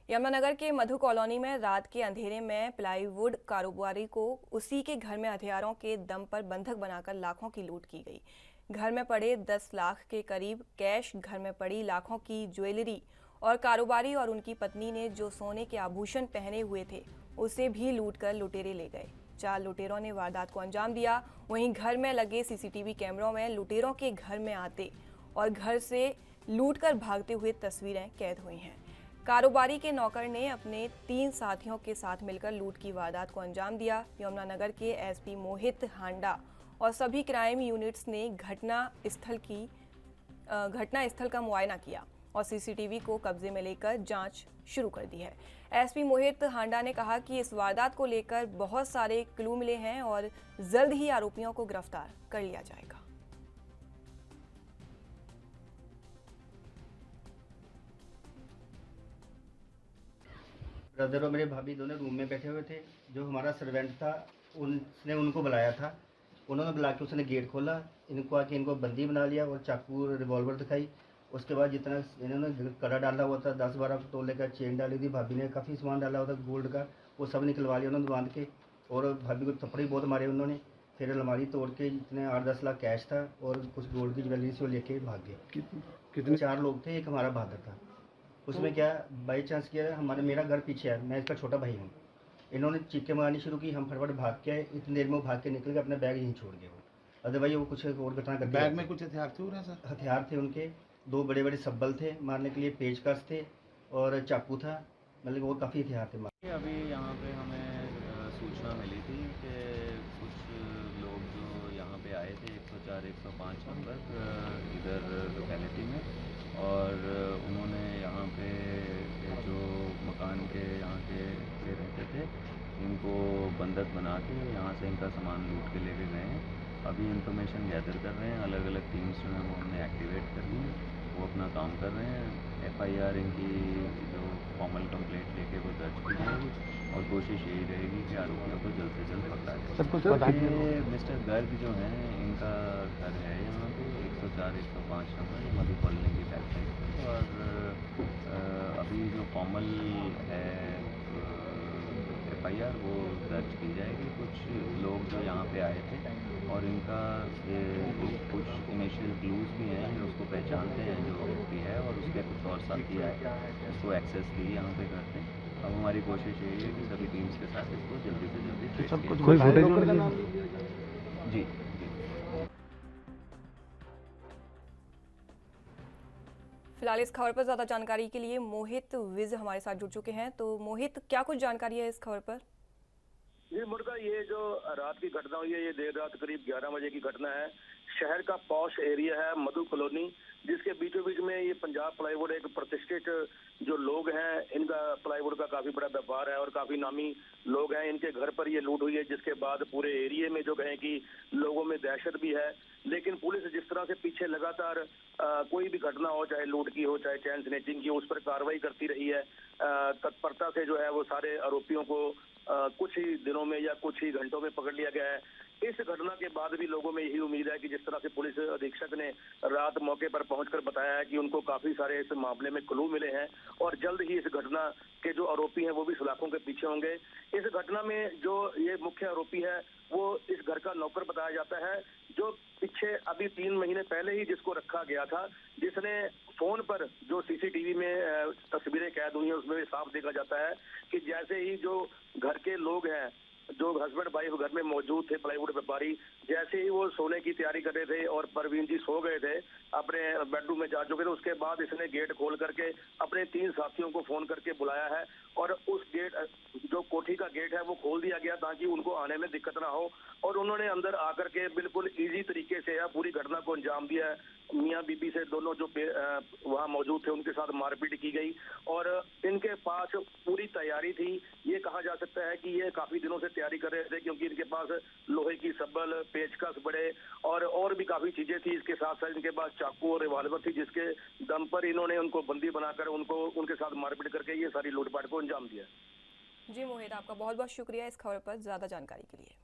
यमुनानगर के मधु कॉलोनी में रात के अंधेरे में प्लाईवुड कारोबारी को उसी के घर में हथियारों के दम पर बंधक बनाकर लाखों की लूट की गई। घर में पड़े 10 लाख के करीब कैश, घर में पड़ी लाखों की ज्वेलरी और कारोबारी और उनकी पत्नी ने जो सोने के आभूषण पहने हुए थे उसे भी लूटकर लुटेरे ले गए। 4 लुटेरों ने वारदात को अंजाम दिया। वहीं घर में लगे सीसीटीवी कैमरों में लुटेरों के घर में आते और घर से लूटकर भागते हुए तस्वीरें कैद हुई हैं। कारोबारी के नौकर ने अपने 3 साथियों के साथ मिलकर लूट की वारदात को अंजाम दिया। यमुनानगर के एसपी मोहित हांडा और सभी क्राइम यूनिट्स ने घटना स्थल का मुआयना किया और सीसीटीवी को कब्जे में लेकर जांच शुरू कर दी है। एसपी मोहित हांडा ने कहा कि इस वारदात को लेकर बहुत सारे क्लू मिले हैं और जल्द ही आरोपियों को गिरफ्तार कर लिया जाएगा। ब्रदर और मेरे भाभी दोनों रूम में बैठे हुए थे। जो हमारा सर्वेंट था उसने उनको बुलाया था। उन्होंने बुला के उसने गेट खोला, इनको आके इनको बंदी बना लिया और चाकू रिवॉल्वर दिखाई। उसके बाद जितना इन्होंने कड़ा डाला हुआ था, 10-12 तोले का चेन डाली थी, भाभी ने काफ़ी सामान डाला हुआ था गोल्ड का, वो सब निकलवा लिया उन्होंने बांध के। और भाभी को थप्पड़ बहुत मारे उन्होंने। फिर अलमारी तोड़ के जितने 8-10 लाख कैश था और कुछ गोल्ड की ज्वेलरी से वो लेके भाग गए। कितने 4 लोग थे, एक हमारा बहादुर था। उसमें क्या बाई चांस किया, मेरा घर पीछे है, मैं इसका छोटा भाई हूँ। इन्होंने चीखें मारनी शुरू की, हम फटाफट भाग के आए। इतनी देर में वो भाग के निकल गए, अपना बैग यहीं छोड़ गए वो। अदरवाइज वो कुछ और घटना कर। बैग में कुछ हथियार थे उन्हें सर? हथियार थे उनके, 2 बड़े बड़े सब्बल थे मारने के लिए, पेचकस थे और चाकू था, मतलब और काफ़ी हथियार थे। अभी यहाँ पे हमें सूचना मिली थी कि कुछ लोग जो यहाँ पे आए थे 104-105 नंबर इधर लोकेलिटी में, और उन्होंने यहाँ पे जो मकान के यहाँ के रहते थे इनको बंधक बना के यहाँ से इनका सामान लूट के लेके गए हैं। अभी इंफॉर्मेशन गैदर कर रहे हैं, अलग अलग टीम्स जो हैं वो हमने एक्टिवेट कर दी, वो अपना काम कर रहे हैं। एफआईआर इनकी जो फॉर्मल कंप्लेंट लेके वो दर्ज की जाएगी और कोशिश यही रहेगी कि आरोपियों को जल्द से जल्द पकड़ा जाए। सब कुछ बताइए। मिस्टर गर्ग जो हैं इनका घर है यहाँ पे 104-105 नंबर मधु कॉलोनी की बैक साइड पे, और अभी जो फॉर्मल है एफआईआर वो दर्ज की जाएगी। कुछ लोग जो यहाँ पे आए थे और इनका कुछ इनिशियल क्लूज भी हैं, जो उसको पहचानते हैं जो व्यक्ति है, और उसके कुछ और साथी आए उसको एक्सेस दी यहाँ पे करते हैं। अब हमारी कोशिश यही है कि सभी टीम्स के साथ इसको जल्दी से जल्दी ट्रेस सब कुछ किया कोई जाए। फुटेज जी। फिलहाल इस खबर पर ज्यादा जानकारी के लिए मोहित विज हमारे साथ जुड़ चुके हैं। तो मोहित, क्या कुछ जानकारी है इस खबर पर? जी मुर्गा, ये जो रात की घटना हुई है ये देर रात करीब 11 बजे की घटना है। शहर का पॉश एरिया है मधु कॉलोनी, जिसके बीचों बीच में ये पंजाब प्लाईवुड एक प्रतिष्ठित जो लोग हैं, इनका प्लाईवुड का काफी बड़ा व्यापार है और काफी नामी लोग हैं। इनके घर पर ये लूट हुई है, जिसके बाद पूरे एरिया में जो कहें कि लोगों में दहशत भी है। लेकिन पुलिस जिस तरह से पीछे लगातार कोई भी घटना हो, चाहे लूट की हो चाहे चैन स्नैचिंग की, उस पर कार्रवाई करती रही है। तत्परता से जो है वो सारे आरोपियों को कुछ ही दिनों में या कुछ ही घंटों में पकड़ लिया गया है। इस घटना के बाद भी लोगों में यही उम्मीद है कि जिस तरह से पुलिस अधीक्षक ने रात मौके पर पहुंचकर बताया है कि उनको काफी सारे इस मामले में क्लू मिले हैं और जल्द ही इस घटना के जो आरोपी हैं वो भी सलाखों के पीछे होंगे। इस घटना में जो ये मुख्य आरोपी है वो इस घर का नौकर बताया जाता है, जो पीछे अभी 3 महीने पहले ही जिसको रखा गया था, जिसने फोन पर जो सीसीटीवी में तस्वीरें कैद हुई हैं उसमें साफ देखा जाता है कि जैसे ही जो घर के लोग हैं, जो हस्बैंड वाइफ घर में मौजूद थे प्लाईवुड व्यापारी, जैसे ही वो सोने की तैयारी कर रहे थे और परवीन जी सो गए थे, अपने बेडरूम में जा चुके थे, उसके बाद इसने गेट खोल करके अपने 3 साथियों को फोन करके बुलाया है और उस गेट जो कोठी का गेट है वो खोल दिया गया ताकि उनको आने में दिक्कत ना हो, और उन्होंने अंदर आकर के बिल्कुल इजी तरीके से पूरी घटना को अंजाम दिया है। मियाँ बीबी से दोनों जो वहाँ मौजूद थे उनके साथ मारपीट की गई और इनके पास पूरी तैयारी थी। ये कहा जा सकता है कि ये काफी दिनों से तैयारी कर रहे थे, क्योंकि इनके पास लोहे की सब्बल, पेचकस बड़े और भी काफी चीजें थी। इसके साथ साथ इनके पास चाकू और रिवॉल्वर थी, जिसके दम पर इन्होंने उनको बंदी बनाकर उनके साथ मारपीट करके ये सारी लूटपाट को अंजाम दिया। जी मोहित, आपका बहुत बहुत शुक्रिया इस खबर पर ज्यादा जानकारी के लिए।